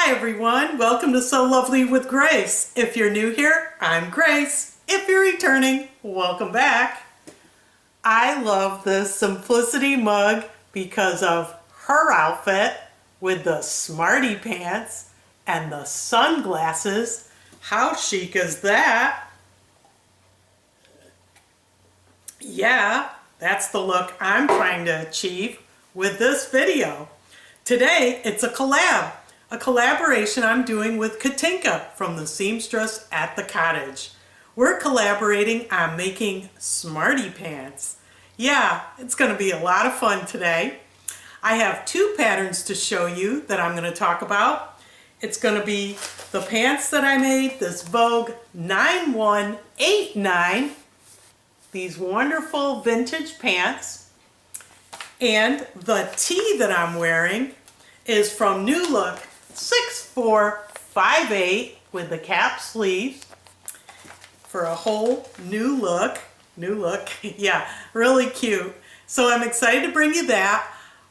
Hi everyone, welcome to So Lovely with Grace. If you're new here, I'm Grace. If you're returning, welcome back. I love this Simplicity mug because of her outfit with the Smarty Pants and the sunglasses. How chic is that? Yeah, that's the look I'm trying to achieve with this video. Today, it's a collaboration I'm doing with Katinka from the Seamstress at the Cottage. We're collaborating on making Smarty Pants. Yeah, it's going to be a lot of fun today. I have two patterns to show you that I'm going to talk about. It's going to be the pants that I made, this Vogue 9189, these wonderful vintage pants, and the tee that I'm wearing is from New Look 6458 with the cap sleeves for a whole new look. Yeah, really cute. So I'm excited to bring you that.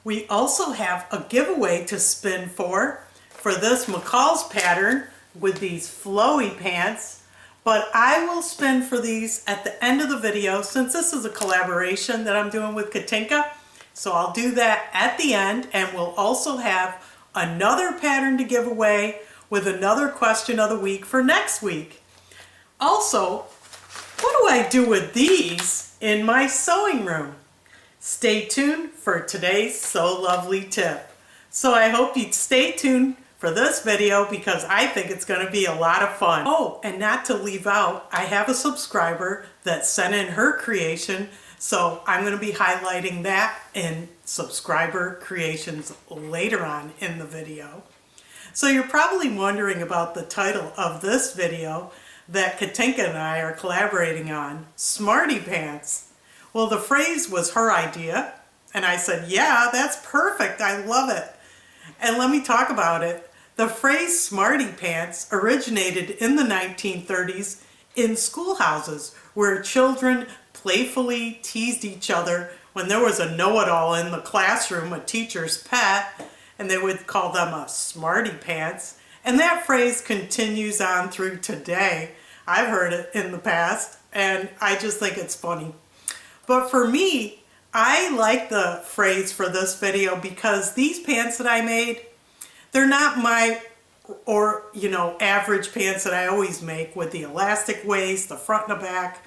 We also have a giveaway to spin for this McCall's pattern with these flowy pants. But I will spin for these at the end of the video since this is a collaboration that I'm doing with Katinka. So I'll do that at the end, and we'll also have another pattern to give away with another question of the week for next week. Also, what do I do with these in my sewing room? Stay tuned for today's So Lovely tip. So I hope you stay tuned for this video because I think it's going to be a lot of fun. Oh, and not to leave out, I have a subscriber that sent in her creation, so I'm going to be highlighting that in subscriber creations later on in the video. So you're probably wondering about the title of this video that Katinka and I are collaborating on, Smarty Pants. Well, the phrase was her idea, and I said, yeah, that's perfect, I love it. And let me talk about it. The phrase Smarty Pants originated in the 1930s in schoolhouses where children playfully teased each other when there was a know-it-all in the classroom, a teacher's pet, and they would call them a Smarty Pants. And that phrase continues on through today. I've heard it in the past, and I just think it's funny. But for me, I like the phrase for this video because these pants that I made, they're not my average pants that I always make with the elastic waist, the front and the back.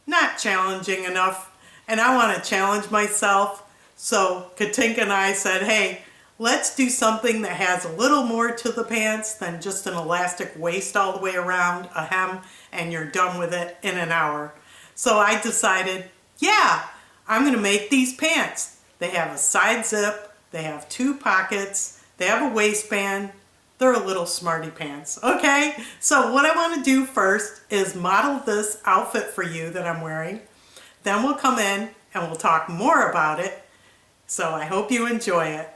Not challenging enough, and I want to challenge myself. So Katinka and I said, hey, let's do something that has a little more to the pants than just an elastic waist all the way around, a hem, and you're done with it in an hour. So I decided, yeah, I'm going to make these pants. They have a side zip, they have two pockets, they have a waistband. They're a little Smarty Pants, okay? So what I want to do first is model this outfit for you that I'm wearing. Then we'll come in and we'll talk more about it. So I hope you enjoy it.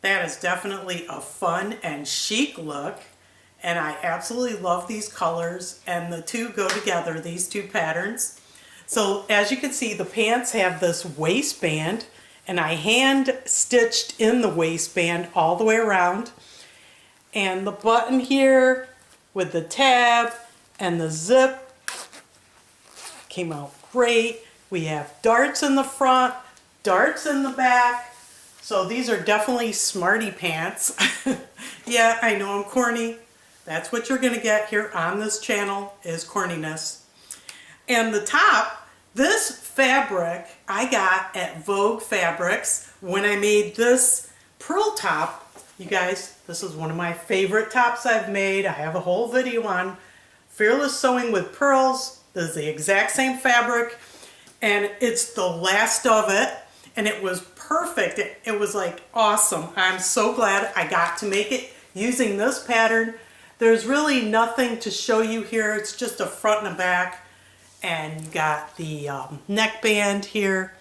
That is definitely a fun and chic look, and I absolutely love these colors, and the two go together, these two patterns. So as you can see, the pants have this waistband, and I hand stitched in the waistband all the way around. And the button here with the tab and the zip came out great. We have darts in the front, darts in the back. So these are definitely Smarty Pants. Yeah, I know I'm corny. That's what you're gonna get here on this channel, is corniness. And the top, this fabric I got at Vogue Fabrics when I made this pearl top. You guys, this is one of my favorite tops I've made. I have a whole video on Fearless Sewing with Pearls. This is the exact same fabric, and it's the last of it, and it was perfect. It was like awesome. I'm so glad I got to make it using this pattern. There's really nothing to show you here. It's just a front and a back, and you got the neckband here,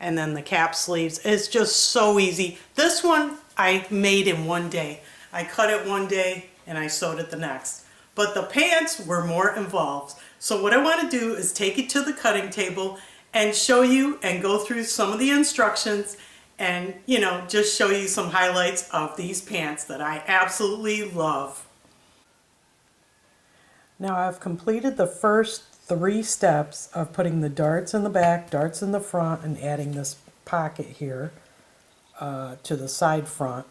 and then the cap sleeves. It's just so easy. This one I made in one day. I cut it one day and I sewed it the next. But the pants were more involved. So what I want to do is take it to the cutting table and show you and go through some of the instructions and, you know, just show you some highlights of these pants that I absolutely love. Now I've completed the first 3 steps of putting the darts in the back, darts in the front, and adding this pocket here to the side front.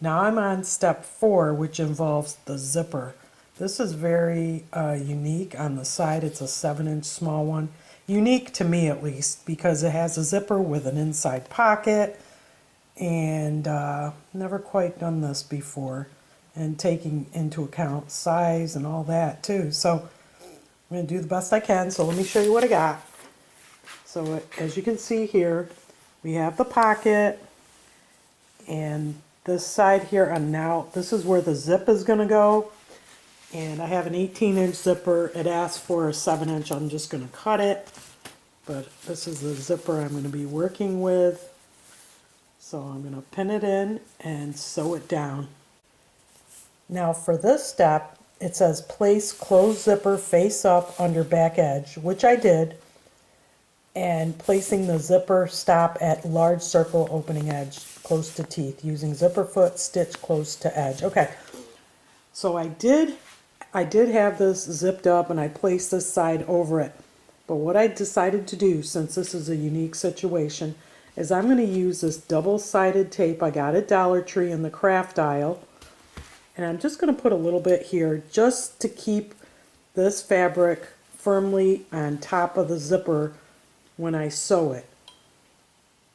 Now I'm on step 4, which involves the zipper. This is very unique on the side. It's a 7-inch small one. Unique to me at least, because it has a zipper with an inside pocket, and never quite done this before, and taking into account size and all that too. So I'm going to do the best I can. So let me show you what I got. So as you can see here, we have the pocket, and this side here, and now this is where the zip is going to go. And I have an 18-inch zipper. It asks for a 7-inch. I'm just going to cut it. But this is the zipper I'm going to be working with. So I'm going to pin it in and sew it down. Now for this step, it says place closed zipper face up under back edge, which I did, and placing the zipper stop at large circle opening edge close to teeth, using zipper foot stitch close to edge. Okay, so I did have this zipped up, and I placed this side over it. But what I decided to do, since this is a unique situation, is I'm going to use this double-sided tape I got at Dollar Tree in the craft aisle. And I'm just going to put a little bit here just to keep this fabric firmly on top of the zipper when I sew it.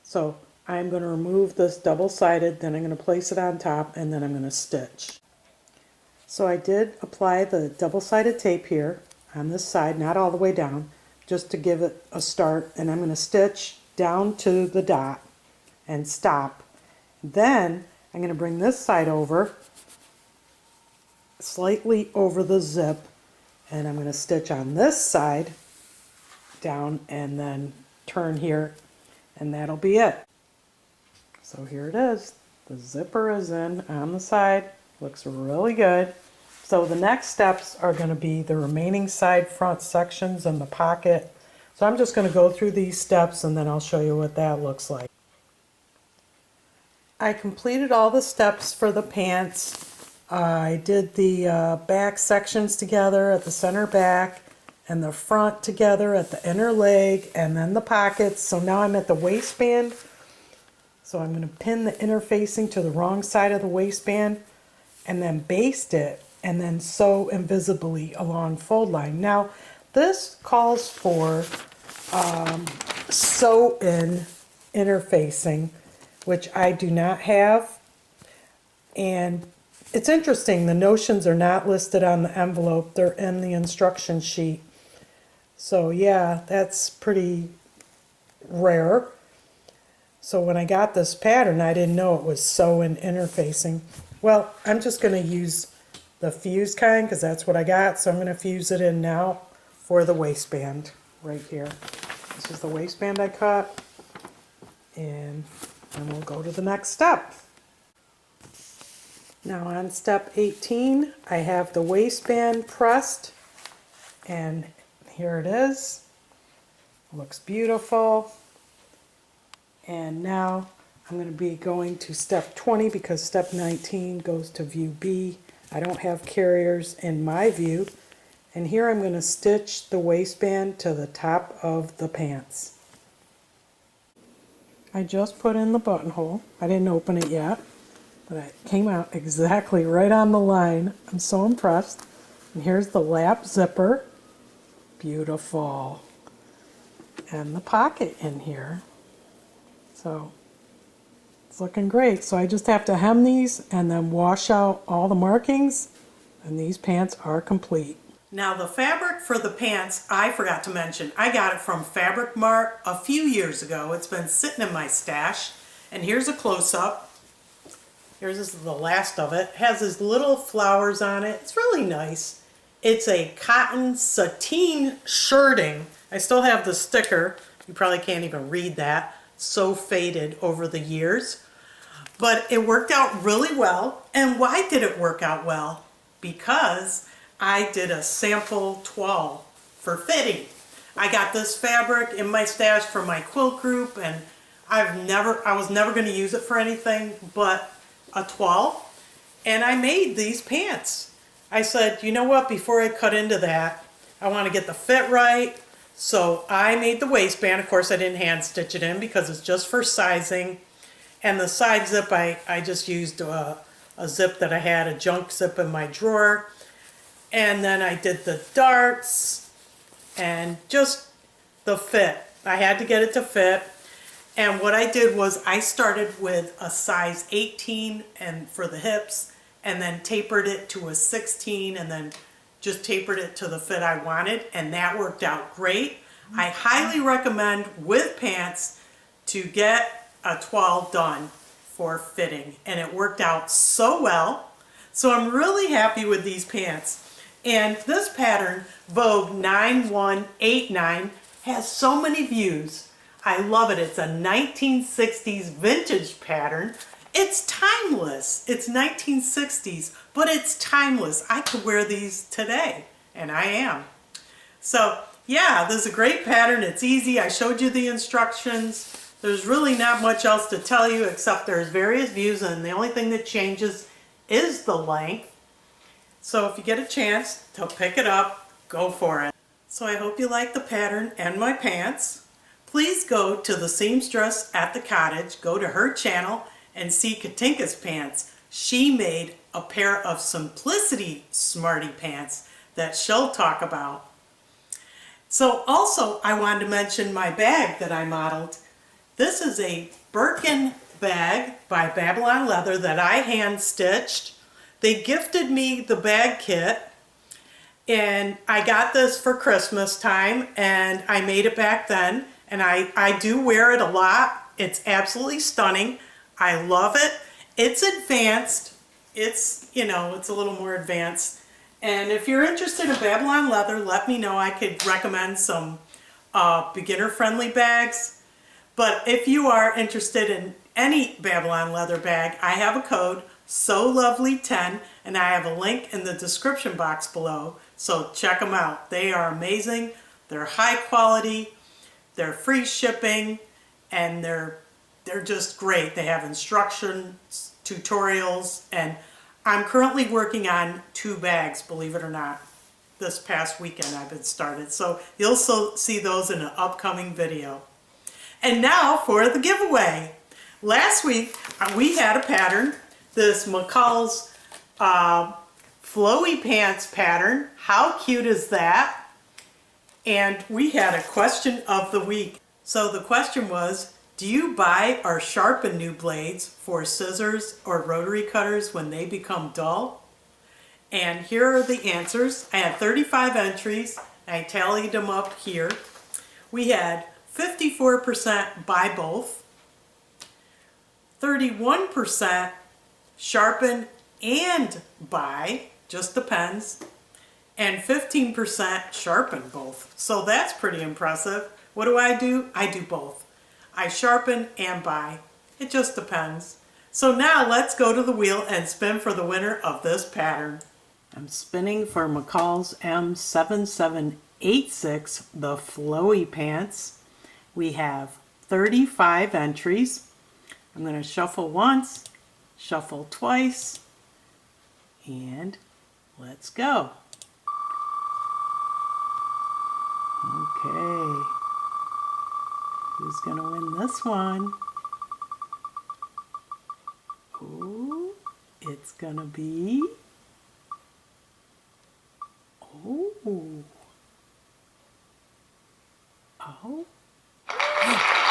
So I'm going to remove this double-sided, then I'm going to place it on top, and then I'm going to stitch. So I did apply the double-sided tape here on this side, not all the way down, just to give it a start, and I'm going to stitch down to the dot and stop. Then I'm going to bring this side over, slightly over the zip, and I'm going to stitch on this side down and then turn here, and that'll be it. So here it is. The zipper is in on the side. Looks really good. So the next steps are going to be the remaining side front sections and the pocket. So I'm just going to go through these steps and then I'll show you what that looks like. I completed all the steps for the pants. I did the back sections together at the center back and the front together at the inner leg, and then the pockets. So now I'm at the waistband. So I'm going to pin the interfacing to the wrong side of the waistband and then baste it and then sew invisibly along fold line. Now this calls for sew-in interfacing, which I do not have. And it's interesting, the notions are not listed on the envelope, they're in the instruction sheet. So yeah, that's pretty rare. So when I got this pattern, I didn't know it was sew-in interfacing. Well, I'm just going to use the fused kind because that's what I got. So I'm going to fuse it in now for the waistband right here. This is the waistband I cut. And then we'll go to the next step. Now on step 18, I have the waistband pressed, and here it is. Looks beautiful. And now I'm going to be going to step 20 because step 19 goes to view B. I don't have carriers in my view. And here I'm going to stitch the waistband to the top of the pants. I just put in the buttonhole. I didn't open it yet, but it came out exactly right on the line. I'm so impressed. And here's the lap zipper. Beautiful. And the pocket in here. So it's looking great. So I just have to hem these and then wash out all the markings, and these pants are complete. Now the fabric for the pants, I forgot to mention, I got it from Fabric Mart a few years ago. It's been sitting in my stash, and here's a close-up. Here's the last of it. It has these little flowers on it. It's really nice. It's a cotton sateen shirting. I still have the sticker. You probably can't even read that. So faded over the years. But it worked out really well. And why did it work out well? Because I did a sample toile for fitting. I got this fabric in my stash for my quilt group, and I was never going to use it for anything but a toile. And I made these pants. I said, you know what, before I cut into that, I want to get the fit right. So I made the waistband. Of course, I didn't hand stitch it in because it's just for sizing. And the side zip, I just used a zip that I had, a junk zip in my drawer. And then I did the darts and just the fit. I had to get it to fit. And what I did was I started with a size 18 and for the hips, and then tapered it to a 16, and then just tapered it to the fit I wanted, and that worked out great. I highly recommend with pants to get a toile done for fitting, and it worked out so well. So I'm really happy with these pants. And this pattern, Vogue 9189, has so many views. I love it. It's a 1960s vintage pattern. It's timeless. It's 1960s, but it's timeless. I could wear these today, and I am. So yeah, this is a great pattern. It's easy. I showed you the instructions. There's really not much else to tell you except there's various views, and the only thing that changes is the length. So if you get a chance to pick it up, go for it. So I hope you like the pattern and my pants. Please go to the Seamstress at the Cottage, go to her channel, and see Katinka's pants. She made a pair of Simplicity Smarty Pants that she'll talk about. So also I wanted to mention my bag that I modeled. This is a Birkin bag by Babylon Leather that I hand stitched. They gifted me the bag kit, and I got this for Christmas time, and I made it back then, and I do wear it a lot. It's absolutely stunning. I love it. It's advanced. It's, you know, it's a little more advanced. And if you're interested in Babylon Leather, let me know. I could recommend some beginner-friendly bags. But if you are interested in any Babylon Leather bag, I have a code, SOLOVELY10, and I have a link in the description box below, so check them out. They are amazing, they're high quality, they're free shipping, and they're just great. They have instructions, tutorials, and I'm currently working on 2 bags, believe it or not. This past weekend I've been started, so you'll see those in an upcoming video. And now for the giveaway. Last week we had a pattern, this McCall's flowy pants pattern. How cute is that? And we had a question of the week. So the question was, do you buy or sharpen new blades for scissors or rotary cutters when they become dull? And here are the answers. I had 35 entries. I tallied them up here. We had 54% buy both, 31% sharpen and buy, just depends, and 15% sharpen both. So that's pretty impressive. What do? I do both. I sharpen and buy. It just depends. So now let's go to the wheel and spin for the winner of this pattern. I'm spinning for McCall's M7786, the flowy pants. We have 35 entries. I'm going to shuffle once, shuffle twice, and let's go. Okay, who's going to win this one? Oh, it's going to be,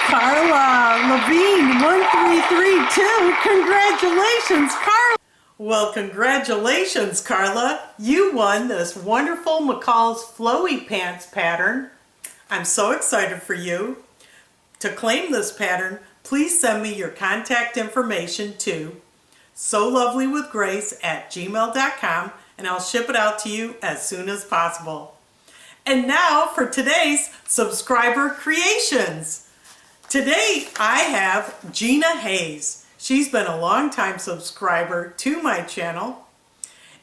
Carla Levine 1332. Congratulations, Carla. Well, congratulations, Carla. You won this wonderful McCall's flowy pants pattern. I'm so excited for you. To claim this pattern, please send me your contact information to solovely.with.grace@gmail.com and I'll ship it out to you as soon as possible. And now for today's subscriber creations. Today I have Gina Hayes. She's been a long-time subscriber to my channel.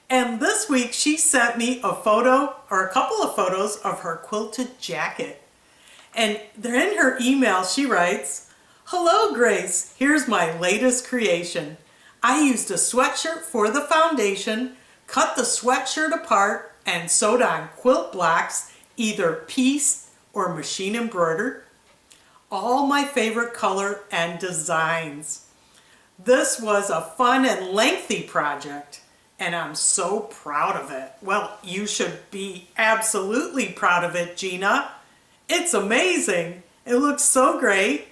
And this week she sent me a photo, or a couple of photos, of her quilted jacket. And they're in her email. She writes, "Hello Grace, here's my latest creation. I used a sweatshirt for the foundation, cut the sweatshirt apart, and sewed on quilt blocks, either piece or machine embroidered. All my favorite color and designs. This was a fun and lengthy project, and I'm so proud of it." Well, you should be absolutely proud of it, Gina. It's amazing. It looks so great.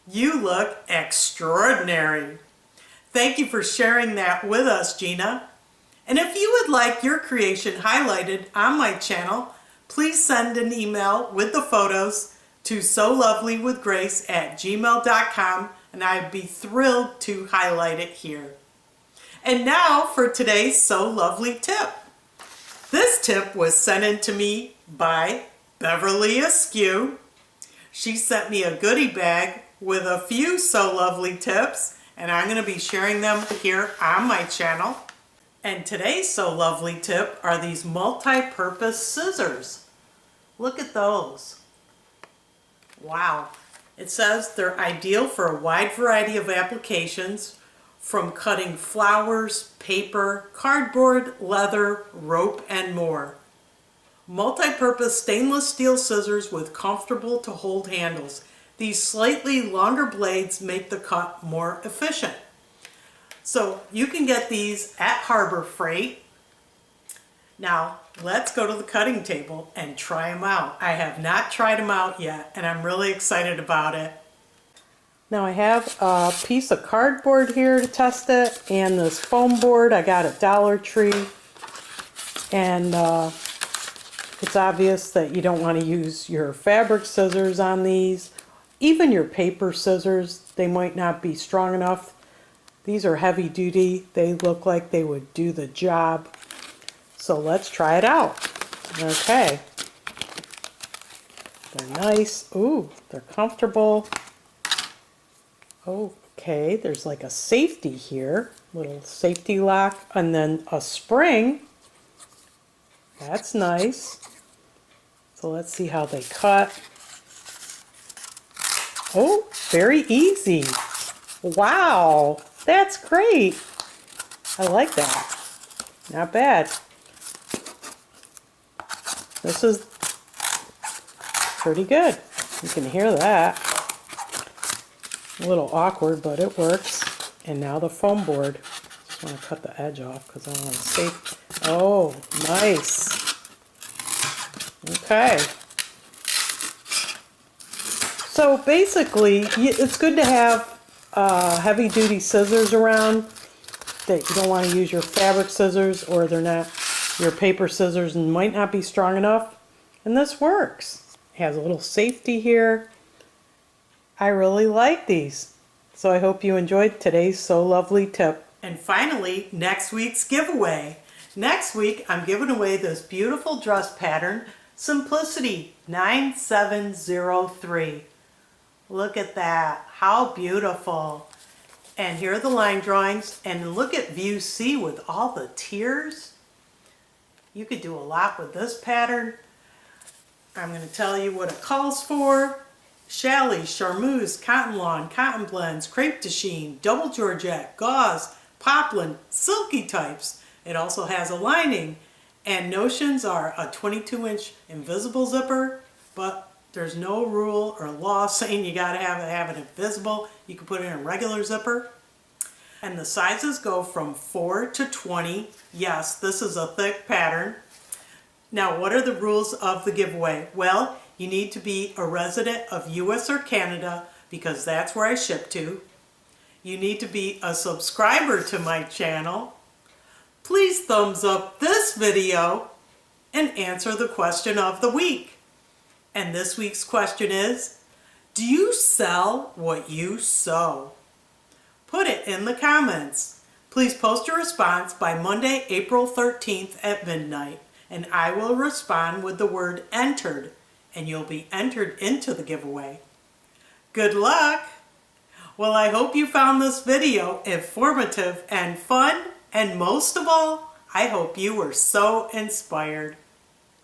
You look extraordinary. Thank you for sharing that with us, Gina. And if you would like your creation highlighted on my channel, please send an email with the photos to solovely.with.grace@gmail.com and I'd be thrilled to highlight it here. And now for today's So Lovely tip. This tip was sent in to me by Beverly Askew. She sent me a goodie bag with a few So Lovely tips, and I'm going to be sharing them here on my channel. And today's So Lovely tip are these multi-purpose scissors. Look at those. Wow. It says they're ideal for a wide variety of applications, from cutting flowers, paper, cardboard, leather, rope, and more. Multi-purpose stainless steel scissors with comfortable to hold handles. These slightly longer blades make the cut more efficient. So you can get these at Harbor Freight. Now let's go to the cutting table and try them out. I have not tried them out yet and I'm really excited about it. Now I have a piece of cardboard here to test it, and this foam board I got at Dollar Tree. And it's obvious that you don't want to use your fabric scissors on these. Even your paper scissors, they might not be strong enough. These are heavy duty. They look like they would do the job. So let's try it out. Okay. They're nice. Ooh, they're comfortable. Okay, there's like a safety here. Little safety lock, and then a spring. That's nice. So let's see how they cut. Oh, very easy. Wow, that's great. I like that. Not bad. This is pretty good. You can hear that. A little awkward, but it works. And now the foam board. Just want to cut the edge off because I want to stay. Oh, nice. Okay. So basically, it's good to have heavy-duty scissors around that you don't want to use your fabric scissors, or they're not, your paper scissors and might not be strong enough. And this works. It has a little safety here. I really like these. So I hope you enjoyed today's So Lovely tip. And finally, next week's giveaway. Next week, I'm giving away this beautiful dress pattern, Simplicity 9703. Look at that. How beautiful. And here are the line drawings. And look at view C with all the tiers. You could do a lot with this pattern. I'm going to tell you what it calls for. Challis, charmeuse, cotton lawn, cotton blends, crepe de chine, double georgette, gauze, poplin, silky types. It also has a lining. And notions are a 22-inch invisible zipper, but there's no rule or law saying you gotta have it invisible. You can put it in a regular zipper. And the sizes go from 4 to 20. Yes, this is a thick pattern. Now, what are the rules of the giveaway? Well, you need to be a resident of US or Canada because that's where I ship to. You need to be a subscriber to my channel. Please thumbs up this video and answer the question of the week. And this week's question is, do you sell what you sew? Put it in the comments. Please post your response by Monday, April 13th at midnight, and I will respond with the word entered, and you'll be entered into the giveaway. Good luck! Well, I hope you found this video informative and fun, and most of all, I hope you were so inspired.